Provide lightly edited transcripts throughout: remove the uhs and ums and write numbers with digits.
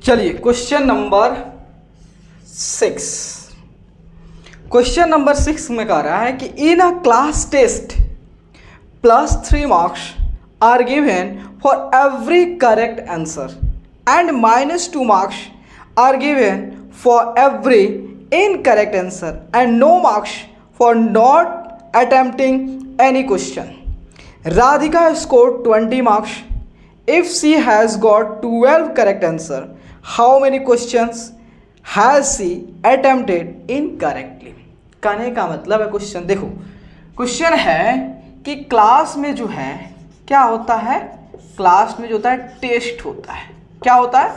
चलिए question number 6। Question number 6 में कह रहा है कि in a class test +3 marks are given for every correct answer and -2 marks are given for every incorrect answer and no marks for not attempting any question. Radhika scored 20 marks if she has got 12 correct answer. How many questions has she attempted incorrectly? कहने का मतलब है question, देखो question है कि class में जो है क्या होता है, क्लास में जो होता है टेस्ट होता है। क्या होता है?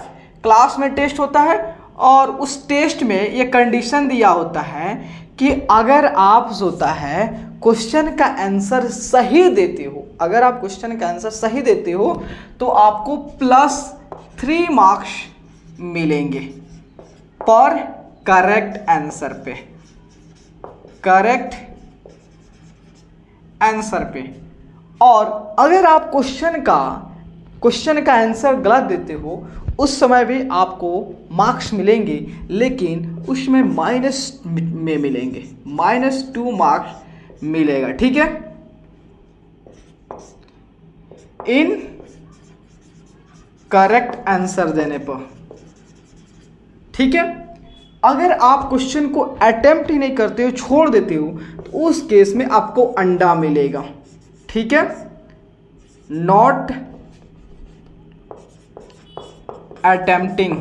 क्लास में टेस्ट होता है और उस टेस्ट में ये कंडीशन दिया होता है कि अगर आप जो होता है क्वेश्चन का आंसर सही देते हो, अगर आप क्वेश्चन का आंसर सही देते हो तो आपको +3 मार्क्स मिलेंगे पर करेक्ट आंसर पे, करेक्ट आंसर पे। और अगर आप क्वेश्चन का आंसर गलत देते हो उस समय भी आपको मार्क्स मिलेंगे, लेकिन उसमें माइनस में मिलेंगे, -2 मार्क्स मिलेगा। ठीक है, इन करेक्ट आंसर देने पर। ठीक है, अगर आप क्वेश्चन को अटेम्प्ट ही नहीं करते हो, छोड़ देते हो, तो उस केस में आपको अंडा मिलेगा। ठीक है, नॉट अटेम्प्टिंग,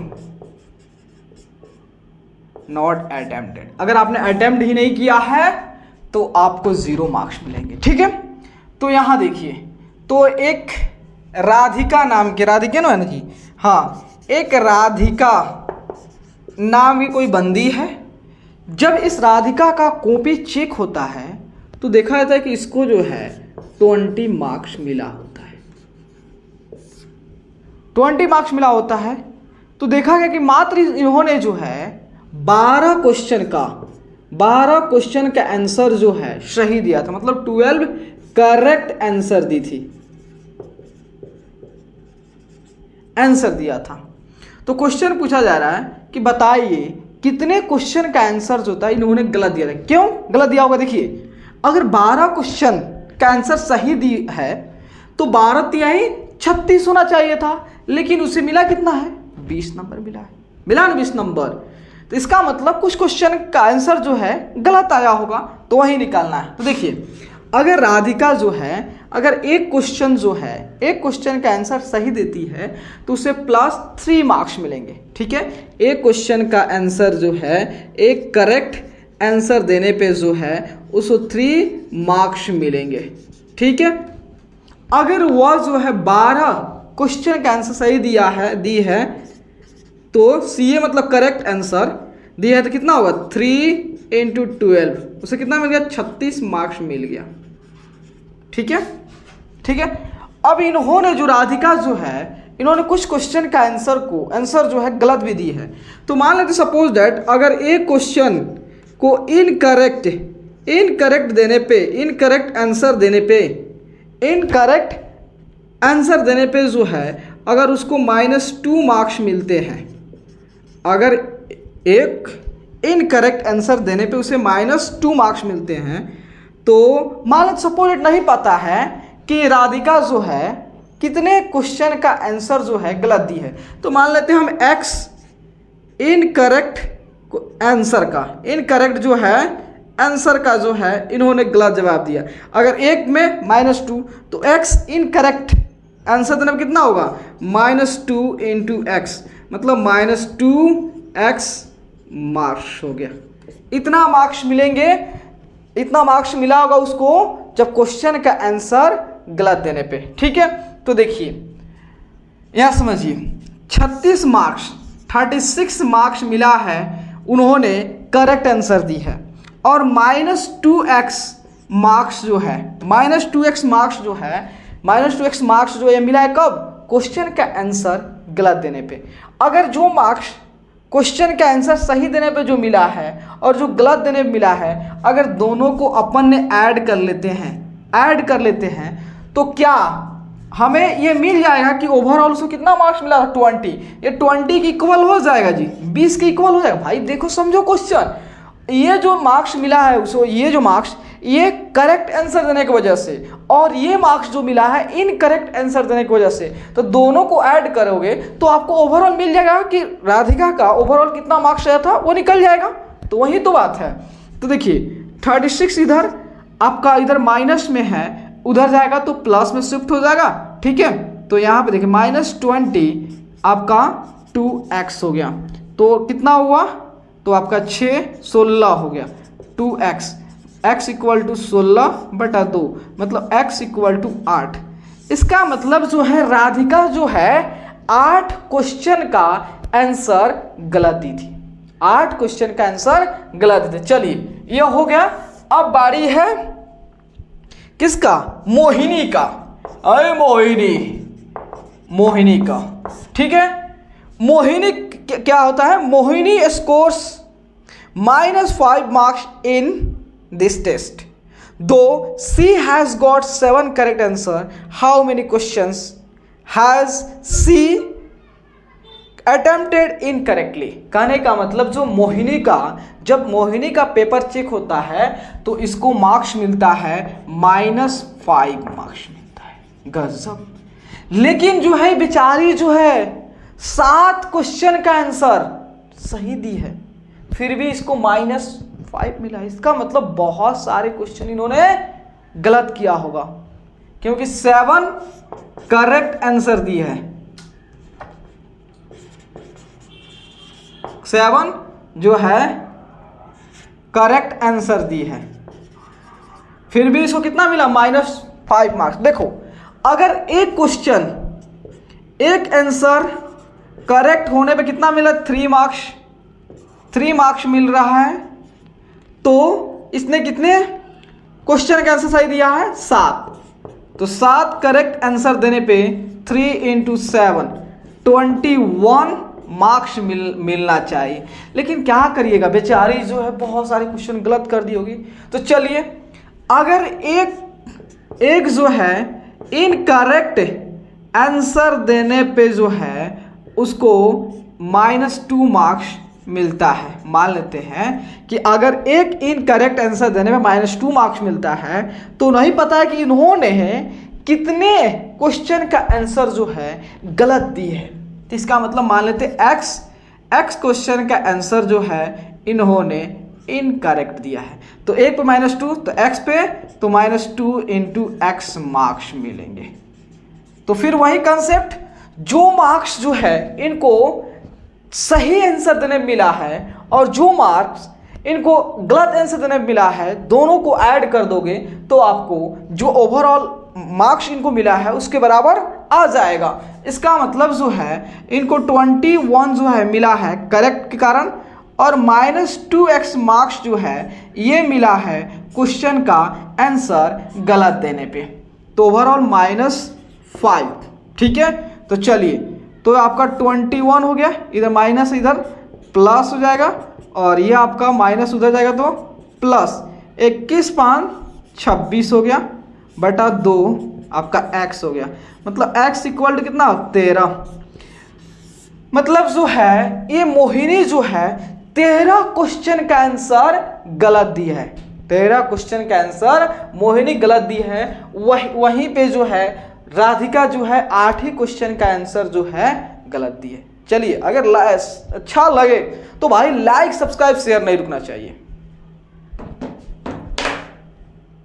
नॉट अटेम्प्टेड। अगर आपने अटेम्प्ट ही नहीं किया है तो आपको 0 मार्क्स मिलेंगे। ठीक है, तो यहां देखिए, तो एक राधिका नाम के, राधिका ना है ना जी, हाँ, एक राधिका नाम की कोई बंदी है। जब इस राधिका का कॉपी चेक होता है तो देखा जाता है कि इसको जो है 20 मार्क्स मिला होता है, 20 मार्क्स मिला होता है। तो देखा गया कि मात्र इन्होंने जो है 12 क्वेश्चन का आंसर जो है सही दिया था, मतलब 12 करेक्ट आंसर दी थी, आंसर दिया था। तो क्वेश्चन पूछा जा रहा है कि बताइए कितने क्वेश्चन का आंसर जो था इन्होंने गलत दिया था। क्यों गलत दिया होगा? देखिए, अगर 12 क्वेश्चन का आंसर सही दी है तो 12 तिहाई 36 होना चाहिए था, लेकिन उसे मिला कितना है? 20 नंबर मिला है, मिला ना 20 नंबर। तो इसका मतलब कुछ क्वेश्चन का आंसर जो है गलत आया होगा, तो वही निकालना है। तो देखिए, अगर राधिका जो है, अगर एक क्वेश्चन का आंसर सही देती है तो उसे +3 मार्क्स मिलेंगे। ठीक है, एक क्वेश्चन का आंसर जो है, एक करेक्ट आंसर देने पे जो है उसको 3 मार्क्स मिलेंगे। ठीक है, अगर वह जो है 12 क्वेश्चन का आंसर सही दी है तो CA मतलब करेक्ट आंसर दिया है तो कितना होगा? 3 × 12, उसे कितना मिल गया? 36 मार्क्स मिल गया। ठीक है, ठीक है। अब इन्होंने जो राधिका जो है, इन्होंने कुछ क्वेश्चन का आंसर जो है गलत भी दी है। तो मान लेते सपोज दैट अगर एक क्वेश्चन को इनकरेक्ट देने पे, इनकरेक्ट आंसर देने पे जो है अगर उसको -2 मार्क्स मिलते हैं, अगर एक इनकरेक्ट आंसर देने पे उसे -2 मार्क्स मिलते हैं, तो मान लो सपोज नहीं पता है कि राधिका जो है कितने क्वेश्चन का आंसर जो है गलत दी है, तो मान लेते हैं हम X इनकरेक्ट आंसर का जो है इन्होंने गलत जवाब दिया। अगर एक में -2 तो X इनकरेक्ट आंसर देने में कितना होगा? -2 × X, मतलब -2X मार्क्स हो गया। इतना मार्क्स मिलेंगे, इतना मार्क्स मिला होगा उसको जब क्वेश्चन का आंसर गलत देने पे। ठीक है, तो देखिए यहां समझिए, 36 मार्क्स मिला है, उन्होंने करेक्ट आंसर दी है, और -2x मार्क्स जो है, -2x मार्क्स जो ये मिला है कब? क्वेश्चन का आंसर गलत देने पे। अगर जो मार्क्स क्वेश्चन का आंसर सही देने पे जो मिला है और जो गलत देने पे मिला है, अगर दोनों को अपन ने ऐड कर लेते हैं तो क्या हमें ये मिल जाएगा कि ओवरऑल उसको कितना मार्क्स मिला था 20, ये 20 की इक्वल हो जाएगा जी, 20 के इक्वल हो जाएगा। भाई देखो समझो क्वेश्चन, ये जो मार्क्स मिला है उसको, ये जो मार्क्स ये करेक्ट आंसर देने की वजह से और ये मार्क्स जो मिला है इनकरेक्ट आंसर देने की वजह से, तो दोनों को ऐड करोगे तो आपको ओवरऑल मिल जाएगा कि राधिका का ओवरऑल कितना मार्क्स आया था वो निकल जाएगा। तो वही तो बात है। तो देखिए 36 इधर आपका इधर माइनस में है, उधर जाएगा तो प्लस में शिफ्ट हो जाएगा, ठीक है। तो यहाँ पे देखिए -20 आपका 2x हो गया, तो कितना हुआ, तो आपका 16 हो गया 2x, x इक्वल टू 16/2 मतलब x इक्वल टू 8। इसका मतलब जो है राधिका जो है 8 क्वेश्चन का आंसर गलत दी थी, 8 क्वेश्चन का आंसर गलत दी थी। चलिए ये हो गया। अब बारी है किसका, मोहिनी का। अरे मोहिनी का, ठीक है। मोहिनी क्या होता है, Mohini scores -5 marks in this test, though she has got 7 correct answer, how many questions has she attempted incorrectly. कहने का मतलब जो मोहिनी का, जब मोहिनी का पेपर चेक होता है तो इसको मार्क्स मिलता है -5 मार्क्स मिलता है, गजब। लेकिन जो है बेचारी जो है 7 क्वेश्चन का आंसर सही दी है, फिर भी इसको -5 मिला। इसका मतलब बहुत सारे क्वेश्चन इन्होंने गलत किया होगा, क्योंकि 7 करेक्ट आंसर दी है, 7 जो है करेक्ट आंसर दी है, फिर भी इसको कितना मिला, -5 मार्क्स। देखो अगर एक क्वेश्चन, एक आंसर करेक्ट होने पे कितना मिला, 3 मार्क्स, 3 मार्क्स मिल रहा है, तो इसने कितने क्वेश्चन का आंसर सही दिया है, 7। तो 7 करेक्ट आंसर देने पे 3 × 7 21 मार्क्स मिलना चाहिए। लेकिन क्या करिएगा, बेचारी जो है बहुत सारे क्वेश्चन गलत कर दी होगी। तो चलिए अगर एक जो है इनकरेक्ट आंसर देने पे जो है उसको -2 मार्क्स मिलता है, मान लेते हैं कि अगर एक इनकरेक्ट आंसर देने में -2 मार्क्स मिलता है, तो नहीं पता है कि इन्होंने कितने क्वेश्चन का आंसर जो है गलत दी है। तो इसका मतलब मान लेते x क्वेश्चन का आंसर जो है इन्होंने इनकरेक्ट दिया है, तो एक पे -2 तो x पे तो -2 × x मार्क्स मिलेंगे। तो फिर वही कंसेप्ट, जो मार्क्स जो है इनको सही आंसर देने में मिला है और जो मार्क्स इनको गलत आंसर देने में मिला है, दोनों को ऐड कर दोगे तो आपको जो ओवरऑल मार्क्स इनको मिला है उसके बराबर आ जाएगा। इसका मतलब जो है इनको 21 जो है मिला है करेक्ट के कारण, और -2x मार्क्स जो है ये मिला है क्वेश्चन का आंसर गलत देने पे, तो ओवरऑल -5, ठीक है। तो चलिए, तो आपका 21 हो गया, इधर माइनस इधर प्लस हो जाएगा, और ये आपका माइनस उधर जाएगा तो प्लस, 21 × 5 26 हो गया बटा 2 आपका x हो गया, मतलब x इक्वल टू कितना, 13। मतलब जो है ये मोहिनी जो है 13 क्वेश्चन का आंसर गलत दी है, 13 क्वेश्चन का आंसर मोहिनी गलत दी है। वहीं पे जो है राधिका जो है 8 ही क्वेश्चन का आंसर जो है गलत दी है। चलिए अगर अच्छा लगे तो भाई लाइक सब्सक्राइब शेयर नहीं रुकना चाहिए।